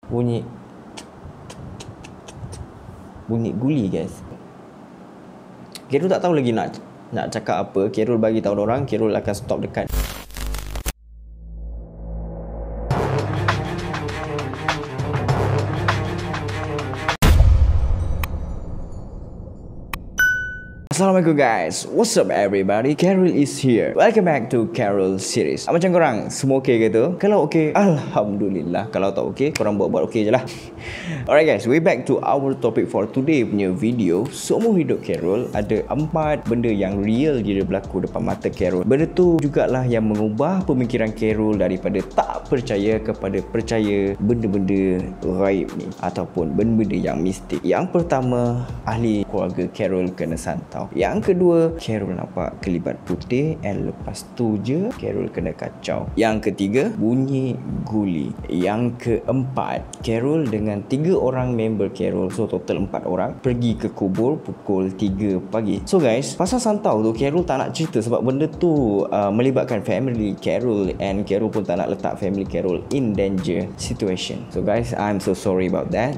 Bunyi guli guys. Kerul tak tahu lagi nak cakap apa. Kerul bagi tahu orang, Kerul akan stop dekat. Assalamualaikum guys, what's up everybody, Kerul is here. Welcome back to Kerul series. Macam korang, semua okay ke tu? Kalau okay, Alhamdulillah. Kalau tak okay, korang buat okay je lah. Alright guys, we back to our topic for today punya video. Seumur hidup Kerul, ada 4 benda yang real dia berlaku depan mata Kerul. Benda tu jugalah yang mengubah pemikiran Kerul daripada tak percaya kepada percaya benda-benda gaib ni, ataupun benda-benda yang mistik. Yang pertama, ahli keluarga Kerul kena santau. Yang kedua, Kerul nampak kelibat putih, and lepas tu je Kerul kena kacau. Yang ketiga, bunyi guli. Yang keempat, Kerul dengan 3 orang member Kerul, so total 4 orang, pergi ke kubur pukul 3 pagi. So guys, pasal santau tu Kerul tak nak cerita sebab benda tu melibatkan family Kerul, and Kerul pun tak nak letak family Kerul in danger situation. So guys, I'm so sorry about that.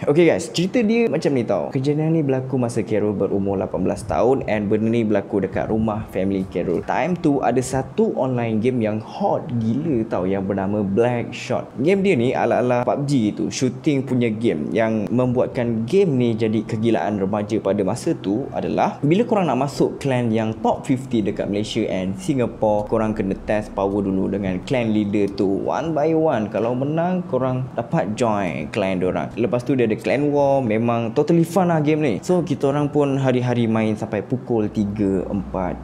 Okay guys, cerita dia macam ni tau. Kejadian ni berlaku masa Kerul berumur 18 tahun, and benda ni berlaku dekat rumah family Kerul. Time tu ada satu online game yang hot gila tau, yang bernama Blackshot. Game dia ni ala-ala PUBG tu, shooting punya game. Yang membuatkan game ni jadi kegilaan remaja pada masa tu adalah bila korang nak masuk clan yang top 50 dekat Malaysia and Singapore, korang kena test power dulu dengan clan leader tu one by one. Kalau menang, korang dapat join clan diorang. Lepas tu dia ada clan war. Memang totally fun lah game ni. So kita orang pun hari-hari main sampai pukul 3-4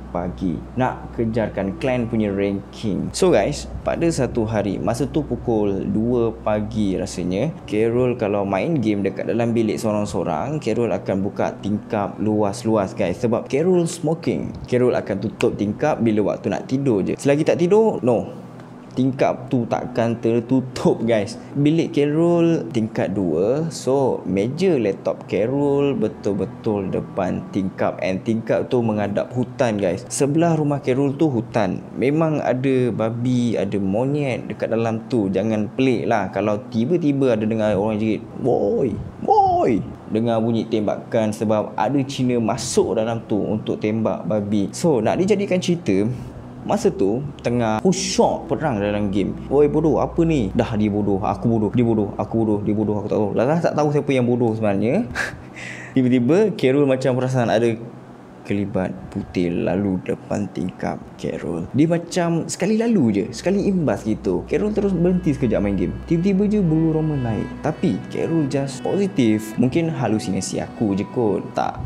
pagi nak kejarkan clan punya ranking. So guys, pada satu hari, masa tu pukul 2 pagi rasanya, Kerul kalau main game dekat dalam bilik seorang-seorang, Kerul akan buka tingkap luas-luas guys. Sebab Kerul smoking, Kerul akan tutup tingkap bila waktu nak tidur je. Selagi tak tidur, no, tingkap tu takkan tertutup guys. Bilik Kerul tingkat 2, so meja laptop Kerul betul-betul depan tingkap, and tingkap tu menghadap hutan guys. Sebelah rumah Kerul tu hutan. Memang ada babi, ada monyet dekat dalam tu. Jangan pelik lah kalau tiba-tiba ada dengar orang jerit, boy, dengar bunyi tembakan, sebab ada Cina masuk dalam tu untuk tembak babi. So nak dijadikan cerita, masa tu tengah khusyuk perang dalam game. Oi bodoh, apa ni? Dah dia bodoh, aku bodoh, dia bodoh, aku bodoh, dia bodoh, aku tak tahu. Laras tak tahu siapa yang bodoh sebenarnya. Tiba-tiba Kerul macam perasan ada kelibat putih lalu depan tingkap Kerul. Dia macam sekali lalu je, sekali imbas gitu. Kerul terus berhenti sekejap main game. Tiba-tiba je bulu roma naik. Tapi Kerul just positif. Mungkin halusinasi aku je kot. Tak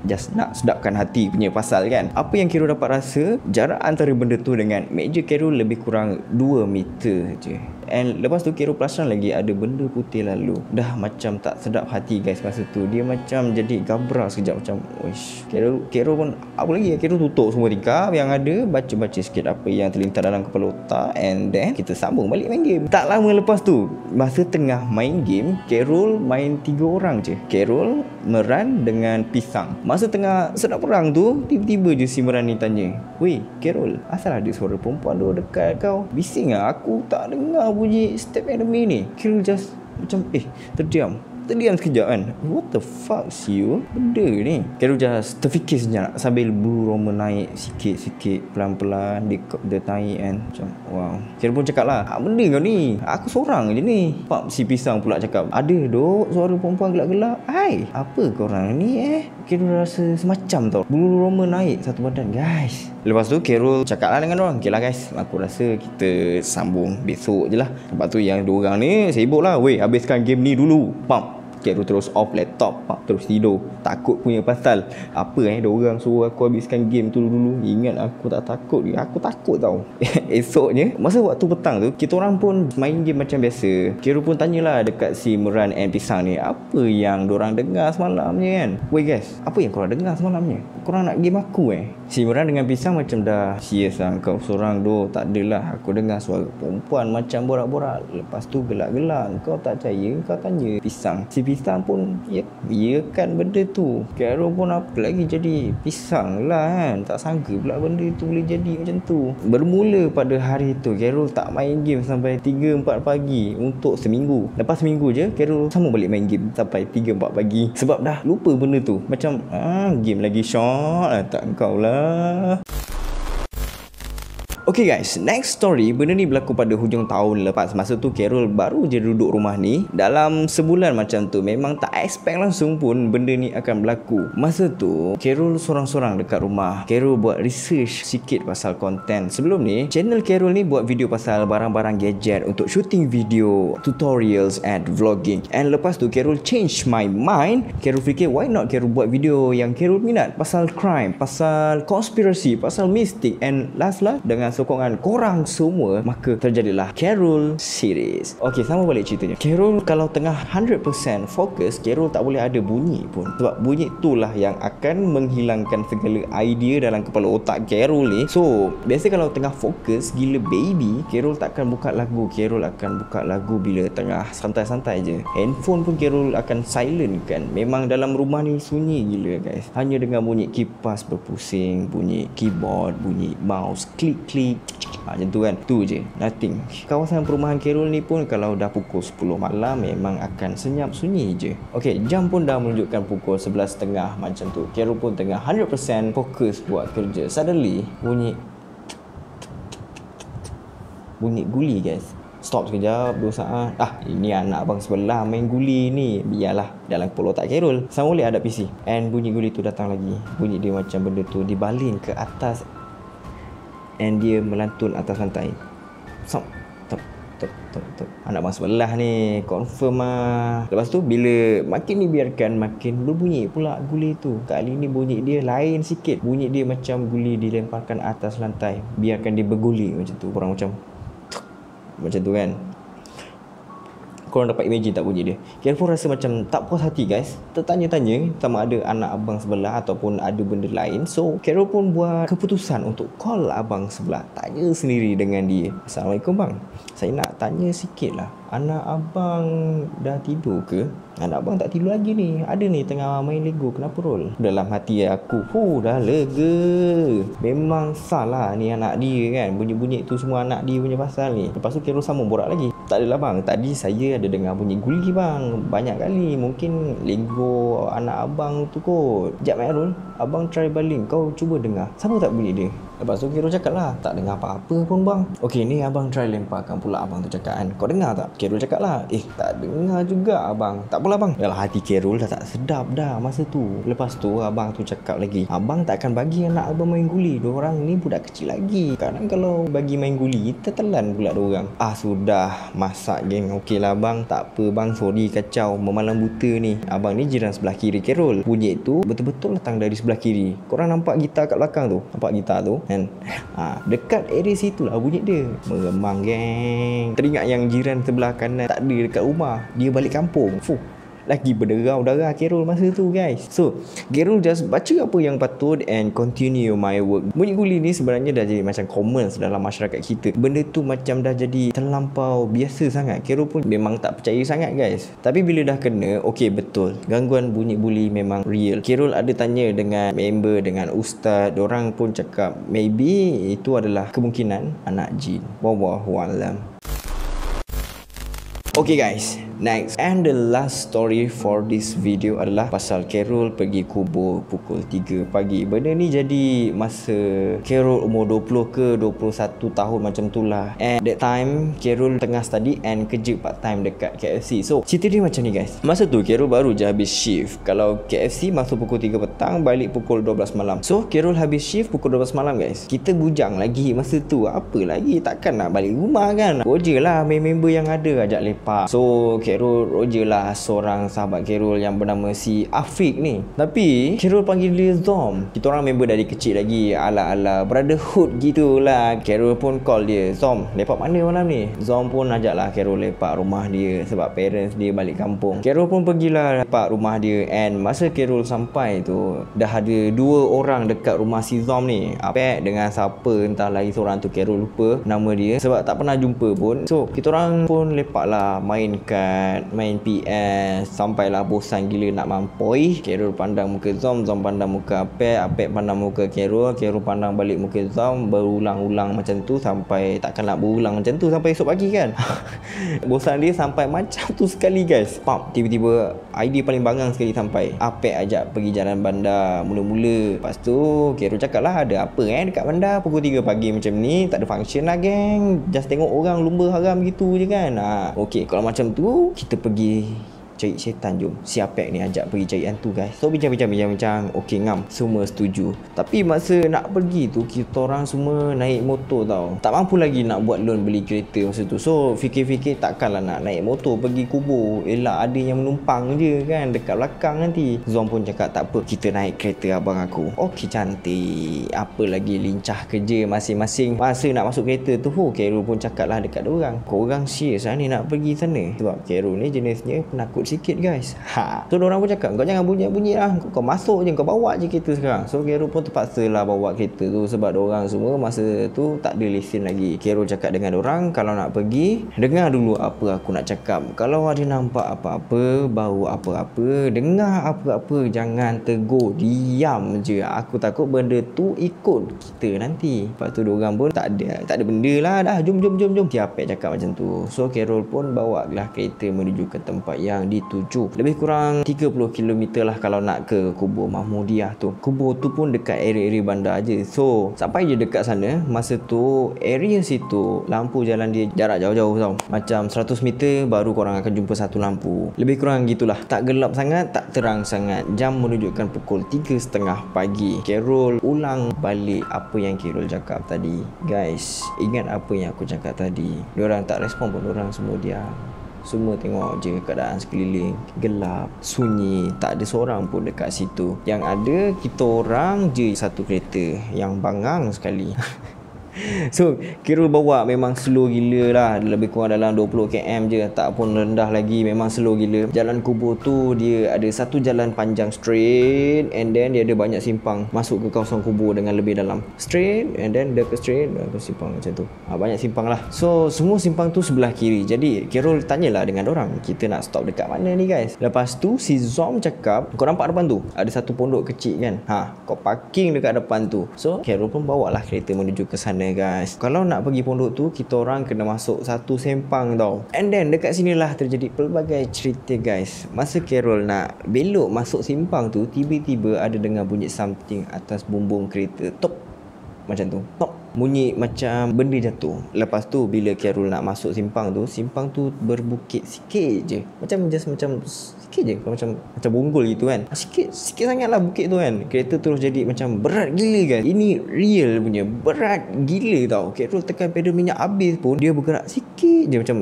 just nak sedapkan hati punya pasal kan. Apa yang Kerul dapat rasa, jarak antara benda tu dengan meja Kerul lebih kurang 2 meter je. And lepas tu Kerul perasan lagi ada benda putih lalu. Dah macam tak sedap hati guys masa tu. Dia macam jadi gabra sekejap, macam wish. Kerul pun apa lagi, Kerul tutup semua tingkap yang ada, baca-baca sikit apa yang terlintas dalam kepala otak, and then kita sambung balik main game. Tak lama lepas tu, masa tengah main game, Kerul main 3 orang je. Kerul, Meran dengan Pisang. Masa tengah sedap perang tu, tiba-tiba je si Meran ni tanya, "Weh Kerul, asal ada suara perempuan tu dekat kau? Bising lah, aku tak dengar bunyi step enemy ni." Kerul just macam terdiam sekejap kan. What the fuck you? Benda ni. Kerul just terfikir sekejap sambil bulu roma naik sikit-sikit, pelan-pelan dia naik kan. Macam wow. Kerul pun cakap lah, benda kau ni? Aku seorang je ni. Pak si Pisang pula cakap, ada dok suara perempuan gelak-gelak. Hai, apa korang ni Kerul rasa semacam tau, bulu roma naik satu badan guys. Lepas tu Kerul cakap lah dengan orang, okay lah guys, aku rasa kita sambung besok je lah. Lepas tu yang 2 orang ni sibuk lah, weh habiskan game ni dulu. Pam, Kerul terus off laptop, terus tidur. Takut punya pasal apa 2 orang suruh aku habiskan game tu dulu. Ingat aku tak takut. Aku takut tau. Esoknya, masa waktu petang tu, kita orang pun main game macam biasa. Kerul pun tanyalah dekat si Meran and Pisang ni, apa yang dorang dengar semalamnya kan. Weh guys, apa yang korang dengar semalamnya? Korang nak game aku Si Meran dengan Pisang macam dah serius lah, kau seorang doh. Tak adalah, aku dengar suara perempuan macam borak-borak, lepas tu gelak-gelak. Kau tak percaya, kau tanya Pisang. Si pisang pun ya kan benda tu. Carol pun apa lagi jadi pisang lah kan. Tak sangka pula benda tu boleh jadi macam tu. Bermula pada hari tu Carol tak main game sampai 3-4 pagi untuk seminggu. Lepas seminggu je Carol sama balik main game sampai 3-4 pagi. Sebab dah lupa benda tu. Macam game lagi short lah. Tak kau lah. Okay guys, next story. Benda ni berlaku pada hujung tahun lepas. Masa tu Carol baru je duduk rumah ni. Dalam sebulan macam tu, memang tak expect langsung pun benda ni akan berlaku. Masa tu Carol sorang-sorang dekat rumah. Carol buat research sikit pasal konten. Sebelum ni channel Carol ni buat video pasal barang-barang gadget untuk shooting video, tutorials and vlogging. And lepas tu Carol change my mind. Carol fikir why not Carol buat video yang Carol minat, pasal crime, pasal conspiracy, pasal mystic. And last dengan sokongan korang semua, maka terjadilah Carol series. Okay, sama balik ceritanya. Carol kalau tengah 100% fokus, Carol tak boleh ada bunyi pun. Sebab bunyi itulah yang akan menghilangkan segala idea dalam kepala otak Carol ni. So, biasa kalau tengah fokus gila baby, Carol takkan buka lagu. Carol akan buka lagu bila tengah santai-santai je. Handphone pun Carol akan silent kan. Memang dalam rumah ni sunyi gila guys. Hanya dengan bunyi kipas berpusing, bunyi keyboard, bunyi mouse, klik-klik, macam tu kan. Tu je, nothing. Kawasan perumahan Carol ni pun kalau dah pukul 10 malam memang akan senyap sunyi je. Okay, jam pun dah menunjukkan pukul 11.30 macam tu. Carol pun tengah 100% fokus buat kerja. Suddenly bunyi guli guys. Stop sekejap, 2 saat. Ini anak abang sebelah main guli ni. Biarlah, dalam kepala otak Carol. Sama boleh ada PC. And bunyi guli tu datang lagi. Bunyi dia macam benda tu dibaling ke atas. And dia melantun atas lantai. Anak abang sebelah ni confirm lah. Lepas tu bila makin dibiarkan, makin berbunyi pula guli tu. Kali ni bunyi dia lain sikit. Bunyi dia macam guli dilemparkan atas lantai. Biarkan dia berguli macam tu. Korang macam tu kan. Korang dapat imagine tak bunyi dia. Carol pun rasa macam tak puas hati guys. Tertanya-tanya sama ada anak abang sebelah ataupun ada benda lain. So Carol pun buat keputusan untuk call abang sebelah. Tanya sendiri dengan dia. Assalamualaikum bang, saya nak tanya sikit lah. Anak abang dah tidur ke? Anak abang tak tidur lagi ni. Ada ni tengah main Lego. Kenapa Rol? Dalam hati aku, dah lega. Memang salah ni anak dia kan. Bunyi-bunyi tu semua anak dia punya pasal ni. Lepas tu Carol sambung borak lagi. Tak adalah bang, tadi saya ada dengar bunyi guli bang. Banyak kali. Mungkin Lego anak abang tu kot. Sekejap Rol, abang try baling. Kau cuba dengar. Sama tak bunyi dia? Lepas tu Carol cakap lah, tak dengar apa-apa pun bang. Okey, ni abang try lemparkan pula abang tu cakap kan. Kau dengar tak? Carol cakap lah, tak dengar juga abang. Tak apalah bang. Yalah, hati Carol dah tak sedap dah masa tu. Lepas tu abang tu cakap lagi, abang takkan bagi anak abang main guli. Diorang ni budak kecil lagi. Kadang kalau bagi main guli, tertelan pula diorang. Sudah masak geng. Okey lah bang, tak apa bang, sorry kacau. Memalam buta ni. Abang ni jiran sebelah kiri Carol. Bunyi tu betul-betul datang dari sebelah kiri. Korang nampak gitar kat belakang tu? Nampak gitar tu? Kan? Dekat area situ lah bunyi dia. Meremang geng. Teringat yang jiran sebelah kanan tak ada dekat rumah. Dia balik kampung. Lagi berderau darah Carol masa tu guys. So Carol just baca apa yang patut and continue my work. Bunyi guli ni sebenarnya dah jadi macam common dalam masyarakat kita. Benda tu macam dah jadi terlampau biasa sangat. Carol pun memang tak percaya sangat guys. Tapi bila dah kena, okey betul, gangguan bunyi guli memang real. Carol ada tanya dengan member, dengan ustaz. Diorang pun cakap maybe itu adalah kemungkinan anak jin. Wallahualam. Okay guys, next and the last story for this video adalah pasal Carol pergi kubur pukul 3 pagi. Benda ni jadi masa Carol umur 20 ke 21 tahun macam tu lah. And that time Carol tengah study and kerja part time dekat KFC. So cerita dia macam ni guys. Masa tu Carol baru je habis shift. Kalau KFC masuk pukul 3 petang, balik pukul 12 malam. So Carol habis shift pukul 12 malam guys. Kita bujang lagi masa tu. Apa lagi, takkan nak balik rumah kan. Roger lah member yang ada ajak lepak. So Carol roger lah seorang sahabat Carol yang bernama si Afiq ni. Tapi Carol panggil dia Zom. Kita orang member dari kecil lagi, ala-ala brotherhood gitulah. Carol pun call dia, Zom lepak mana malam ni? Zom pun ajak lah Carol lepak rumah dia sebab parents dia balik kampung. Carol pun pergilah lepak rumah dia. And masa Carol sampai tu, dah ada 2 orang dekat rumah si Zom ni. Apek dengan siapa entah lagi seorang tu, Carol lupa nama dia sebab tak pernah jumpa pun. So kita orang pun lepak lah, mainkan iPad, main PS, sampailah bosan gila nak mampoi. Carol pandang muka Zom, Zom pandang muka Apek, Apek pandang muka Carol, Carol pandang balik muka Zom, berulang-ulang macam tu sampai takkan nak berulang macam tu sampai esok pagi kan. Bosan dia sampai macam tu sekali guys. Pam, tiba-tiba idea paling bangang sekali sampai. Apek ajak pergi jalan bandar mula-mula. Lepas tu Carol cakap lah, ada apa dekat bandar pukul 3 pagi macam ni, tak ada function lah geng, just tengok orang lumba haram gitu je kan. Okey, kalau macam tu kita pergi cari syaitan, jom. Si Apek ni ajak pergi cari hantu guys. So bincang-bincang, okey ngam, semua setuju. Tapi masa nak pergi tu kita orang semua naik motor tau. Tak mampu lagi nak buat loan beli kereta masa tu. So fikir-fikir takkanlah nak naik motor pergi kubur, elak ada yang menumpang je kan dekat belakang nanti. Zom pun cakap tak apa, kita naik kereta abang aku. Okey cantik. Apa lagi lincah kerja masing-masing. Masa nak masuk kereta tu, Carol pun cakap lah dekat diorang, korang serius lah ni nak pergi sana? Sebab Carol ni jenisnya penakut sikit guys. So diorang pun cakap, kau jangan bunyi-bunyi lah, kau masuk je, kau bawa je kereta sekarang. So Carol pun terpaksa lah bawa kereta tu sebab diorang semua masa tu tak ada lesen lagi. Carol cakap dengan diorang, kalau nak pergi, dengar dulu apa aku nak cakap. Kalau ada nampak apa-apa, bau apa-apa, dengar apa-apa, jangan tegur, diam je. Aku takut benda tu ikut kita nanti. Lepas tu diorang pun tak ada benda lah dah, jom. Siapa cakap macam tu. So Carol pun bawa lah kereta menuju ke tempat yang dituju. Lebih kurang 30 km lah kalau nak ke kubur Mahmudiah tu. Kubur tu pun dekat area-area bandar je. So sampai je dekat sana, masa tu area situ lampu jalan dia jarak jauh-jauh tau. Macam 100 meter baru korang akan jumpa satu lampu. Lebih kurang gitulah. Tak gelap sangat, tak terang sangat. Jam menunjukkan pukul 3.30 pagi. Carol ulang balik apa yang Carol cakap tadi. Guys, ingat apa yang aku cakap tadi? Diorang tak respon pun, diorang semua diam. Semua tengok je keadaan sekeliling, gelap, sunyi, tak ada seorang pun dekat situ. Yang ada kita orang je satu kereta yang bangang sekali. So Carol bawa memang slow gila lah, lebih kurang dalam 20 km je, tak pun rendah lagi, memang slow gila. Jalan kubur tu dia ada satu jalan panjang straight, and then dia ada banyak simpang masuk ke kawasan kubur dengan lebih dalam. Straight and then dia ke straight, ke simpang macam tu. Banyak simpang lah. So semua simpang tu sebelah kiri. Jadi Carol tanyalah dengan orang, kita nak stop dekat mana ni guys? Lepas tu si Zom cakap, kau nampak depan tu ada satu pondok kecil kan? Kau parking dekat depan tu. So Carol pun bawa lah kereta menuju ke sana guys. Kalau nak pergi pondok tu, kita orang kena masuk satu sempang tau. And then dekat sinilah terjadi pelbagai cerita guys. Masa Carol nak belok masuk simpang tu, tiba-tiba ada dengar bunyi something atas bumbung kereta. Tok, macam tu. Tok, bunyi macam benda jatuh. Lepas tu bila Carol nak masuk simpang tu berbukit sikit je. Macam sikit je, macam bonggol gitu kan. Sikit sangat lah bukit tu kan. Kereta terus jadi macam berat gila guys. Ini real punya berat gila tau. Carol tekan pedal minyak habis pun dia bergerak sikit je macam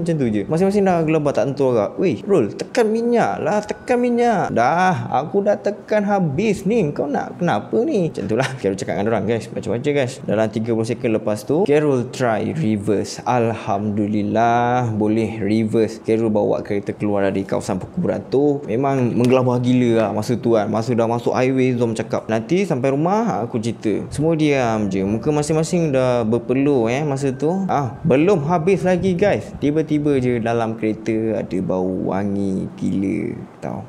tu je. Masing-masing dah gelabah tak tentu agak. Weh Rol, tekan minyak lah, tekan minyak. Dah, aku dah tekan habis ni, kau nak kenapa ni? Macam tu lah Carol cakap dengan orang guys. Baca-baca guys. Dalam 30 second lepas tu Carol try reverse. Alhamdulillah boleh reverse. Carol bawa kereta keluar dari kawasan perkuburan tu. Memang menggelabah gila lah masa tu kan. Masa dah masuk highway, Zom cakap, nanti sampai rumah aku cerita. Semua diam je. Muka masing-masing dah berpeluh masa tu. Belum habis lagi guys, tiba-tiba je dalam kereta ada bau wangi gila tau.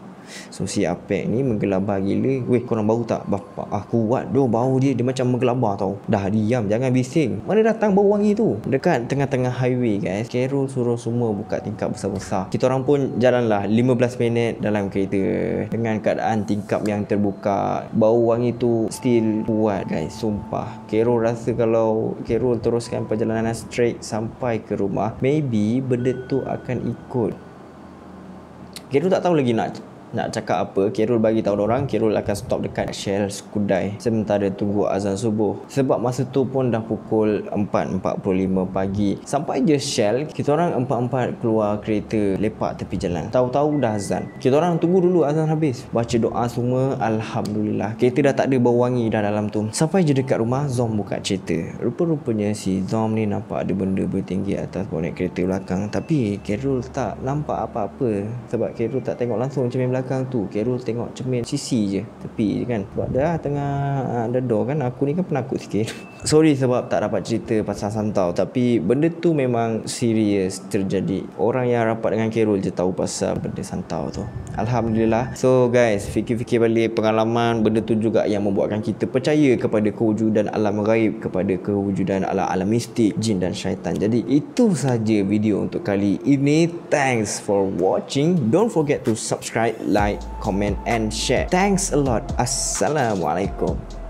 So si Apek ni menggelabah gila. Weh, korang bau tak? Bapak aku kuat doh bau dia macam menggelabah tau. Dah diam, jangan bising. Mana datang bau wangi tu? Dekat tengah-tengah highway guys, Carol suruh semua buka tingkap besar-besar. Kita orang pun jalanlah 15 minit dalam kereta dengan keadaan tingkap yang terbuka. Bau wangi tu still kuat guys, sumpah. Carol rasa kalau Carol teruskan perjalanan straight sampai ke rumah, maybe benda tu akan ikut. Carol tak tahu lagi nak cakap apa. Carol bagi tahu orang Carol akan stop dekat Shell Skudai sementara tunggu azan subuh. Sebab masa tu pun dah pukul 4.45 pagi. Sampai je Shell, kita orang empat-empat keluar kereta, lepak tepi jalan. Tahu-tahu dah azan. Kita orang tunggu dulu azan habis, baca doa semua. Alhamdulillah, kereta dah tak ada bau wangi dah dalam tu. Sampai je dekat rumah, Zom buka cerita. Rupa-rupanya si Zom ni nampak ada benda bertinggi atas bonet kereta belakang. Tapi Carol tak nampak apa-apa sebab Carol tak tengok langsung cermin belakang belakang tu Carol tengok cermin sisi je, tepi je kan. Sebab dah tengah dodor kan, aku ni kan penakut sikit. Sorry sebab tak dapat cerita pasal Santau, tapi benda tu memang serius terjadi. Orang yang rapat dengan Carol je tahu pasal benda Santau tu. Alhamdulillah. So guys, fikir-fikir balik pengalaman, benda tu juga yang membuatkan kita percaya kepada kewujudan alam ghaib, kepada kewujudan alam mistik, jin dan syaitan. Jadi itu saja video untuk kali ini. Thanks for watching. Don't forget to subscribe, like, comment and share. Thanks a lot. Assalamualaikum.